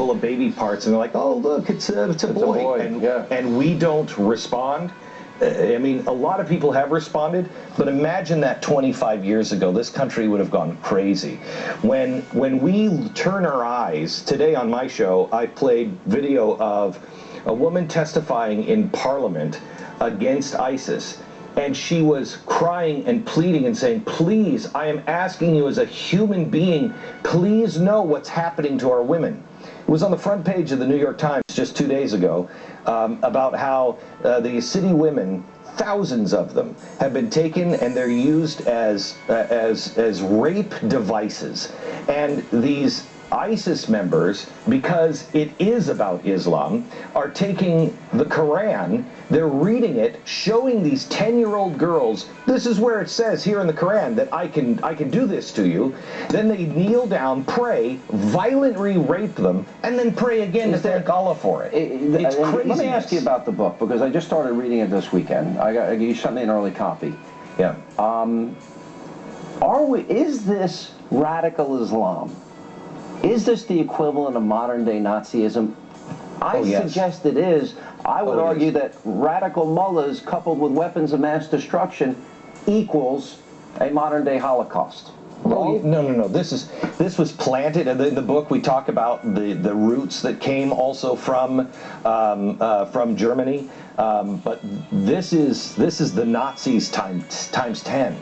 full of baby parts, and they're like, oh, look, it's a boy. And we don't respond. I mean, a lot of people have responded, but imagine that 25 years ago, this country would have gone crazy. When we turn our eyes, today on my show, I played video of a woman testifying in Parliament against ISIS, and she was crying and pleading and saying, please, I am asking you as a human being, please know what's happening to our women. It was on the front page of the New York Times just 2 days ago about how the city women, thousands of them, have been taken and they're used as rape devices. And these ISIS members, because it is about Islam, are taking the Quran, they're reading it, showing these 10-year-old girls, this is where it says here in the Quran that I can do this to you. Then they kneel down, pray, violently rape them, and then pray again to thank Allah for it. It's crazy. Let me ask you about the book, because I just started reading it this weekend. You sent me an early copy. Yeah. Is this radical Islam? Is this the equivalent of modern-day Nazism? I suggest it is. I would argue that radical mullahs coupled with weapons of mass destruction equals a modern-day Holocaust. No. This was planted in the book. We talk about the roots that came also from Germany, but this is the Nazis times 10.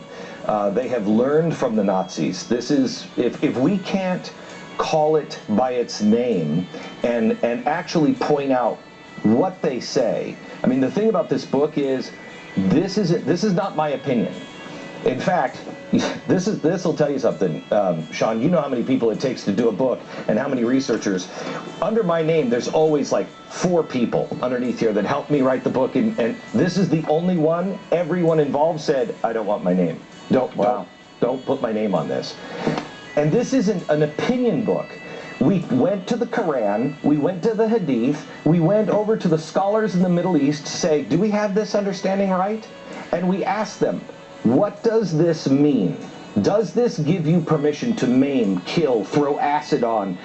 They have learned from the Nazis. This is if we can't call it by its name and actually point out what they say. I mean, the thing about this book is this is not my opinion. In fact, this will tell you something, Sean. You know how many people it takes to do a book and how many researchers. Under my name, there's always like 4 people underneath here that helped me write the book, and this is the only one. Everyone involved said, I don't want my name. Don't put my name on this. And this isn't an opinion book. We went to the Quran, we went to the Hadith, we went over to the scholars in the Middle East to say, do we have this understanding right? And we asked them, what does this mean? Does this give you permission to maim, kill, throw acid on,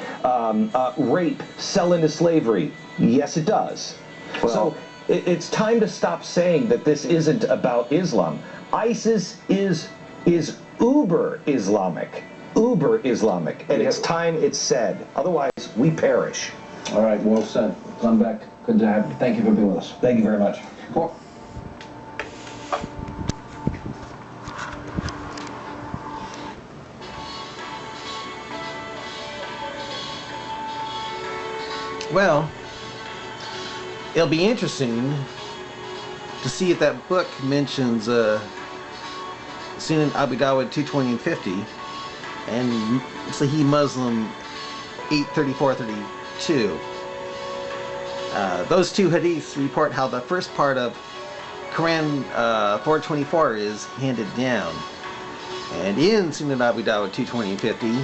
rape, sell into slavery? Yes, it does. Well, so it's time to stop saying that this isn't about Islam. ISIS is uber Islamic. Uber Islamic, and it's time it's said. Otherwise, we perish. All right, well said. Glenn Beck, good to have you. Thank you for being with us. Thank you very much. Cool. Well, it'll be interesting to see if that book mentions Sunan Abu Dawud 220 and 50 and Sahih Muslim 834-32. Those two hadiths report how the first part of Quran 424 is handed down, and in Sunan Abu Dawud 220 and 50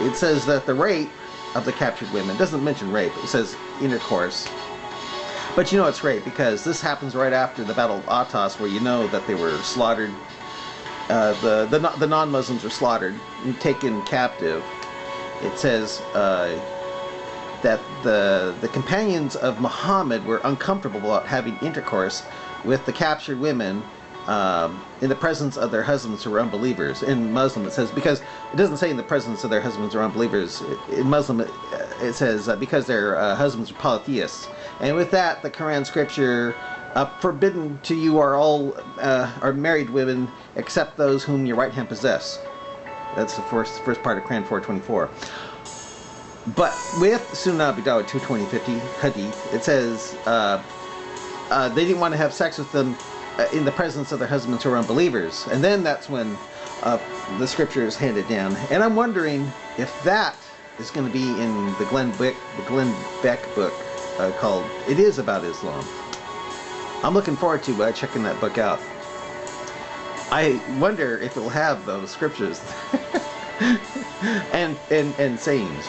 it says that the rape of the captured women, doesn't mention rape, it says intercourse. But you know it's rape because this happens right after the Battle of Attas, where you know that they were slaughtered. The non-Muslims were slaughtered and taken captive. It says that the companions of Muhammad were uncomfortable about having intercourse with the captured women in the presence of their husbands who were unbelievers. In Muslim it says, because it doesn't say in the presence of their husbands or unbelievers. In Muslim it says because their husbands are polytheists. And with that, the Quran scripture, forbidden to you are all are married women except those whom your right hand possess. That's the first part of Quran 424. But with Sunan Abu Dawud 220-50 hadith, it says they didn't want to have sex with them in the presence of their husbands who are unbelievers. And then that's when the scripture is handed down. And I'm wondering if that is going to be in the Glenn Beck book called It Is About Islam. I'm looking forward to checking that book out. I wonder if it'll have those scriptures and sayings.